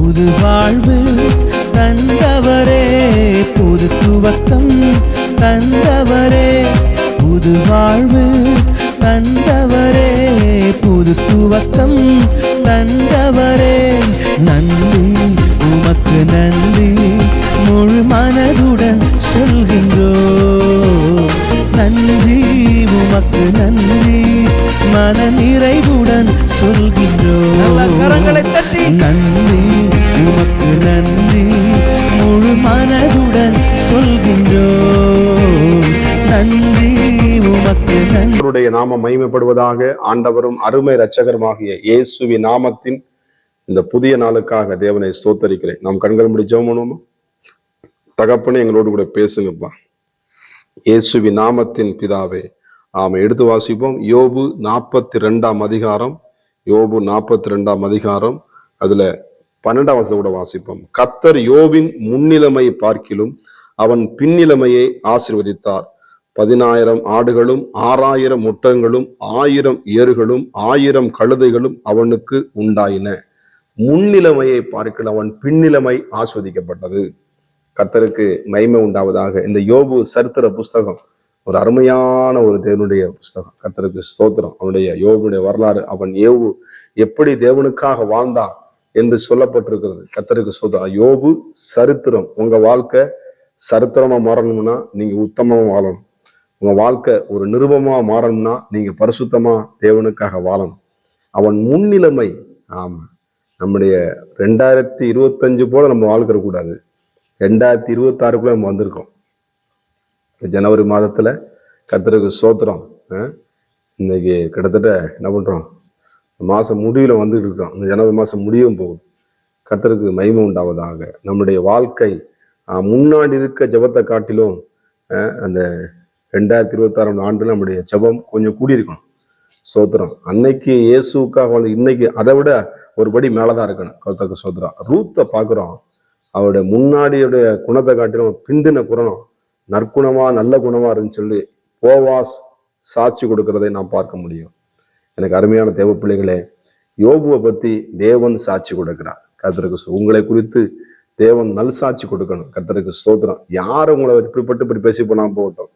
புது வாழ்வு தந்தவரே, புது துவக்கம் தந்தவரே, புது வாழ்வு தந்தவரே, புது துவக்கம் தந்தவரே. நன்றி உமக்கு நன்றி, முழு மனதுடன் சொல்கின்றோம். நன்றி உமக்கு நன்றி, மன நிறைவுடன் சொல்கின்றோம். கரங்களை தட்டி நன்றி உமக்கு நன்றி, முழு மனதுடன் சொல்கின்றோம். நன்றி உமக்கு நன்றி. அவருடைய நாமம் மகிமைப்படுவதாக. ஆண்டவரும் அருமை இரட்சகருமாகிய இயேசுவின் நாமத்தின் இந்த புதிய நாளுக்காக தேவனை ஸ்தோத்தரிக்கிறேன். நாம் கண்கள் மூடி ஜெபம் பண்ணுவோமா? தகப்பனே, எங்களோடு கூட பேசுங்கப்பா. இயேசுவின் நாமத்தின் பிதாவே, ஆமா. எடுத்து வாசிப்போம். யோபு 42 அதிகாரம். யோபு 42 அதிகாரம், அதுல 12 வசனம் கூட வாசிப்போம். கர்த்தர் யோபின் முன்னிலைமையை பார்க்கிலும் அவன் பின்னிலைமையை ஆசீர்வதித்தார். 10,000 ஆடுகளும் 6,000 ஒட்டகங்களும் 1000 ஏறுகளும் 1000 கழுதைகளும் அவனுக்கு உண்டாயின. முன்னிலைமையை பார்க்கல அவன் பின்னிலைமை ஆஸ்வதிக்கப்பட்டது. கர்த்தருக்கு மகிமை உண்டாவதாக. இந்த யோபு சரித்திர புஸ்தகம் ஒரு அருமையான ஒரு தேவனுடைய புஸ்தகம். கர்த்தருக்கு ஸ்தோத்திரம். அவனுடைய யோபுடைய வரலாறு, அவன் யோபு எப்படி தேவனுக்காக வாழ்ந்தான் என்று சொல்லப்பட்டிருக்கிறது. கர்த்தருக்கு ஸ்தோத்திரம். யோபு சரித்திரம். உங்க வாழ்க்கை சரித்திரமா மாறணும்னா நீங்க உத்தமமா வாழணும். உங்க வாழ்க்கை ஒரு நிருபமா மாறணும்னா நீங்க பரிசுத்தமா தேவனுக்காக வாழணும். அவன் முன்னிலைமை. ஆமா, நம்முடைய 2025 போல நம்ம வாழ்க்கை கூடாது. 2026 நம்ம வந்திருக்கோம். ஜனவரி மாதத்துல கர்த்தருக்கு ஸ்தோத்திரம். இன்னைக்கு கிட்டத்தட்ட என்ன பண்றோம், மாசம் முடிவுல வந்துட்டு இருக்கோம். இந்த ஜனவரி மாசம் முடியும் போகுது. கர்த்தருக்கு மகிமை உண்டாவதாக. நம்முடைய வாழ்க்கை முன்னாடி இருக்க ஜெபத்தை காட்டிலும் அந்த 2026 ஆண்டுல நம்முடைய ஜெபம் கொஞ்சம் கூடியிருக்கணும். ஸ்தோத்திரம். அன்னைக்கு இயேசுக்காக இன்னைக்கு அதை விட ஒரு படி மேலதான் இருக்கணும். கர்த்தருக்கு ஸ்தோத்திரம். ரூத்தை பாக்குறோம். அவருடைய முன்னாடியுடைய குணத்தை காட்டிலும் பிந்தின குணம் நற்குணமா நல்ல குணமா இருந்துன்னு சொல்லி போவாஸ் சாட்சி கொடுக்கிறதை நாம் பார்க்க முடியும். எனக்கு அருமையான தேவ பிள்ளைகளே, யோபுவை பத்தி தேவன் சாட்சி கொடுக்கிறார். கர்த்தருக்கு உங்களை குறித்து தேவன் நல் சாட்சி கொடுக்கணும். கர்த்தருக்கு ஸ்தோத்திரம். யாரும் உங்களை இப்படிப்பட்டு இப்படி பேசி போனா போகட்டும்.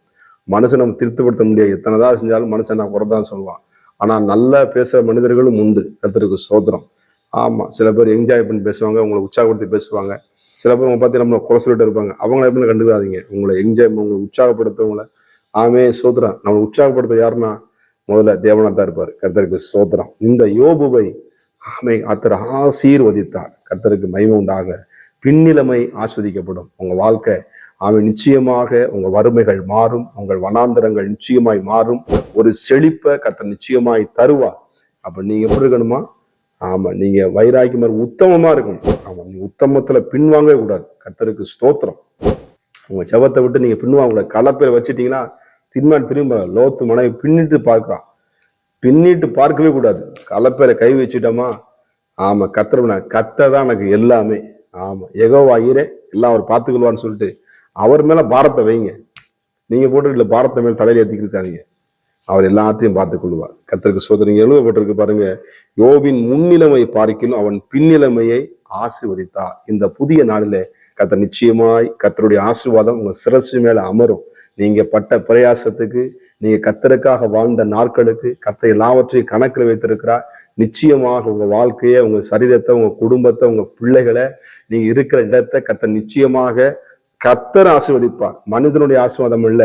மனுஷன் நம்ம திருப்திப்படுத்த முடியாது. எத்தனைதான் செஞ்சாலும் மனுஷன் நான் குறைதான் சொல்லுவான். ஆனா நல்லா பேசுற மனிதர்களும் உண்டு. கர்த்தருக்கு ஸ்தோத்திரம். ஆமா, சில பேர் என்ஜாய் பண்ணி பேசுவாங்க, உங்களை உற்சாகப்படுத்தி பேசுவாங்க. சில பேர் உங்க பார்த்து நம்மளை குறை சொல்லிட்டு இருப்பாங்க. அவங்கள எப்படி கண்டுக்காதீங்க. உங்களை என்ஜாய், உங்களை உற்சாகப்படுத்தவங்களை ஆமே ஸ்தோத்திரம். நம்ம உற்சாகப்படுத்த யாருன்னா முதல்ல தேவனா தான் இருப்பார். கர்த்தருக்கு ஸ்தோத்திரம். இந்த யோபுவை ஆமை கர்த்தர் ஆசீர்வதித்தார். கர்த்தருக்கு மகிமை உண்டாக. பின்னிலைமை ஆஸ்வதிக்கப்படும். உங்க வாழ்க்கை ஆமை நிச்சயமாக, உங்க வறுமைகள் மாறும், உங்கள் வனாந்தரங்கள் நிச்சயமாய் மாறும். ஒரு செழிப்பை கர்த்தர் நிச்சயமாய் தருவார். அப்ப நீங்க எப்படி இருக்கணுமா? ஆமா, நீங்க வைராக்கியமா உத்தமமா இருக்கணும். ஆமா, நீங்க உத்தமத்துல பின்வாங்கவே கூடாது. கர்த்தருக்கு ஸ்தோத்திரம். உங்க ஜெபத்தை விட்டு நீங்க பின்வாங்க கூடாது. கலப்பையில வச்சுட்டீங்கன்னா திரும்ப லோத்து மனைவி பின்னிட்டு பார்க்கலாம். பின்னிட்டு பார்க்கவே கூடாது. கலப்பையில கை வச்சுட்டோமா, ஆமா கர்த்தர் தான் எனக்கு எல்லாமே. ஆமா, யெகோவா ஈரே எல்லாம் அவர் பார்த்துக்கொள்வான்னு சொல்லிட்டு அவர் மேல பாரத்தை வைங்க. நீங்க போட்டு இல்ல பாரத்தை மேல தலையில ஏத்திக்கிட்டு இருக்காதீங்க. அவர் எல்லாத்தையும் பார்த்துக் கொள்வார். கர்த்தருக்கு ஸ்தோத்திரம். எழுதப்பட்டிருக்கு பாருங்க, யோபின் முன்னிலைமை பார்க்கிலும் அவன் பின்னிலைமையை ஆசீர்வதித்தார். இந்த புதிய நாளிலே கர்த்தர் நிச்சயமாய் கர்த்தருடைய ஆசீர்வாதம் உங்க சிரசு மேல அமரும். நீங்க பட்ட பிரயாசத்துக்கு, நீங்க கர்த்தருக்காக வாழ்ந்த நாட்களுக்கு கர்த்தர் எல்லாவற்றையும் கணக்கில் வைத்திருக்கிறார். நிச்சயமாக உங்க வாழ்க்கையை, உங்க சரீரத்தை, உங்க குடும்பத்தை, உங்க பிள்ளைகளை, நீங்க இருக்கிற இடத்தை கர்த்தர் நிச்சயமாக கர்த்தர் ஆசீர்வதிப்பார். மனிதனுடைய ஆசீர்வாதம் இல்ல,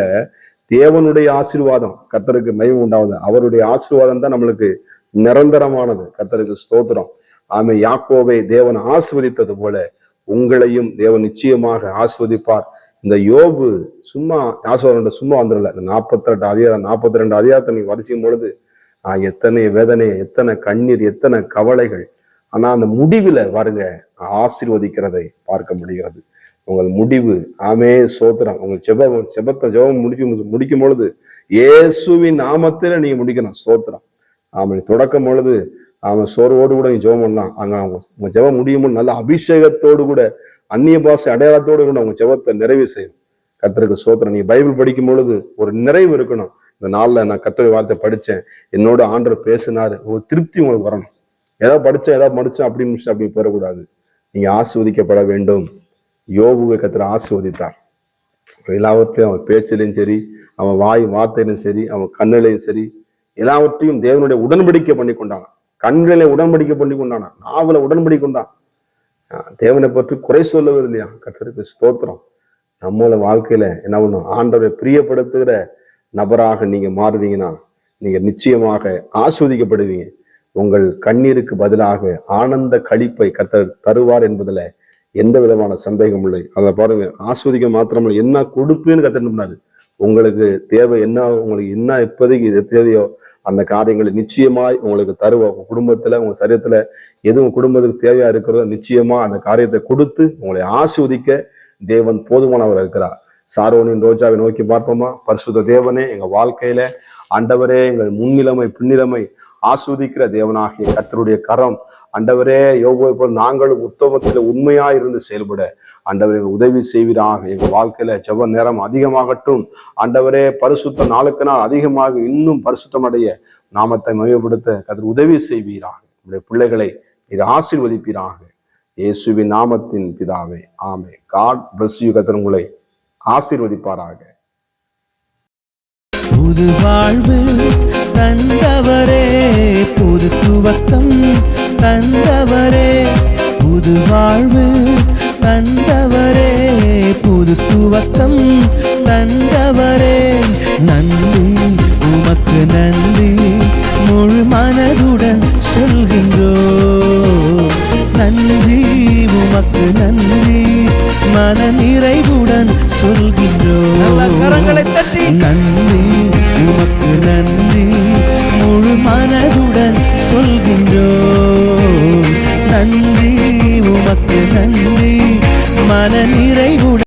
தேவனுடைய ஆசீர்வாதம். கர்த்தருக்கு மகிமை உண்டாவது. அவருடைய ஆசீர்வாதம் தான் நம்மளுக்கு நிரந்தரமானது. கர்த்தருக்கு ஸ்தோத்திரம். ஆமே, யாக்கோபை தேவன் ஆசீர்வதித்தது போல உங்களையும் தேவன் நிச்சயமாக ஆசீர்வதிப்பார். இந்த யோபு சும்மா ஆசீர்வாதம் சும்மா வந்துடல. இந்த 42 அதிகாரத்தை நீங்க வரிசையும் பொழுது எத்தனை வேதனை, எத்தனை கண்ணீர், எத்தனை கவலைகள். ஆனா அந்த முடிவுல பாருங்க ஆசீர்வதிக்கிறதை பார்க்க முடிகிறது. உங்கள் முடிவு ஆமே சோத்திரம். உங்கள் ஜெபம் முடிக்கும் பொழுது இயேசுவின் நாமத்தில நீங்க முடிக்கணும். சோத்திரம். ஆமா, தொடக்கும் பொழுது அவன் சோர்வோடு கூட நீ ஜெபம் பண்ணலாம். அங்க உங்க ஜெபம் முடியும் போது நல்ல அபிஷேகத்தோடு கூட, அந்நிய பாஷை அடையாளத்தோடு கூட உங்க ஜெபத்தை நிறைவு செய்யும். கர்த்தருக்கு ஸ்தோத்திரம். நீ பைபிள் படிக்கும் பொழுது ஒரு நிறைவு இருக்கணும். இந்த நாள்ல நான் கர்த்தருடைய வார்த்தை படிச்சேன், என்னோட ஆண்டவர் பேசினாரு, ஒரு திருப்தி உங்களுக்கு வரணும். ஏதாவது படிச்சேன், ஏதாவது படிச்சேன் அப்படி போயிடக்கூடாது. நீங்க ஆசீர்வதிக்கப்பட வேண்டும். யோபுவை கர்த்தர் ஆசீர்வதித்தார். எல்லாவற்றையும் அவன் பேச்சிலையும் சரி, அவன் வார்த்தையிலும் சரி, அவன் கண்ணிலையும் சரி, எல்லாவற்றையும் தேவனுடைய உடன்படிக்கை பண்ணி கொண்டான். கண்களை உடன்படிக்கை பண்ணி கொண்டான், நாவல உடன்படிக்கை கொண்டான். தேவனை பற்றி குறை சொல்லவே இல்லையா? கர்த்தருக்கு ஸ்தோத்திரம். நம்மள வாழ்க்கையில என்ன பண்ணும்? ஆண்டவரை பிரியப்படுத்துகிற நபராக நீங்க மாறுவீங்கன்னா நீங்க நிச்சயமாக ஆஸ்வதிக்கப்படுவீங்க. உங்கள் கண்ணீருக்கு பதிலாக ஆனந்த களிப்பை கர்த்தர் தருவார் என்பதுல எந்த விதமான சந்தேகம் இல்லை. அதை பாருங்க, ஆஸ்வதிக்க மாத்திரமல்ல, என்ன கொடுப்பேன்னு கத்துனாரு. உங்களுக்கு தேவை என்ன, உங்களுக்கு என்ன இப்போதைக்கு இது தேவையோ அந்த காரியங்களை நிச்சயமாய் உங்களுக்கு தருவோம். உங்க குடும்பத்துல, உங்க சரீரத்துல எது உங்க குடும்பத்துக்கு தேவையா இருக்கிறதோ நிச்சயமா அந்த காரியத்தை கொடுத்து உங்களை ஆஸ்வதிக்க தேவன் போதுமானவர் இருக்கிறார். சாரோனின் ரோஜாவை நோக்கி பார்ப்போமா? பரிசுத்த தேவனே, எங்க வாழ்க்கையில ஆண்டவரே, எங்கள் முன்னிலைமை பின்னிலைமை ஆஸ்வதிக்கிற தேவனாகிய கர்த்தருடைய கரம் ஆண்டவரே, யோபுவை போல் நாங்களும் உத்தமத்துல உண்மையா இருந்து செயல்பட ஆண்டவரே உதவி செய்வீராக. எங்கள் வாழ்க்கையில ஜெப நேரம் அதிகமாகட்டும் ஆண்டவரே. பரிசுத்தம் நாளுக்கு நாள் அதிகமாக இன்னும் பரிசுத்தம் அடைய நாமத்தை மையப்படுத்த கர்த்தர் உதவி செய்வீராக. உங்களுடைய பிள்ளைகளை இது ஆசீர்வதிப்பீராக. இயேசுவின் நாமத்தின் பிதாவே, ஆமென். God bless you. கர்த்தர் உங்களை ஆசீர்வதிப்பாராக. புது வாழ்வு தந்தவரே, புது துவக்கம் தந்தவரே, புது வாழ்வு தந்தவரே, புது துவக்கம் தந்தவரே. நன்றி உமக்கு நன்றி, முழு மனதுடன் சொல்கின்றோம். நன்றி உமக்கு நன்றி, மன நிறைவுடன் சொல்கின்றோம். நன்றி உமக்கு நன்றி, முழு மனதுடன் சொல்கின்றோம். நன்றி உமக்கு நன்றி, மன நிறைவுடன்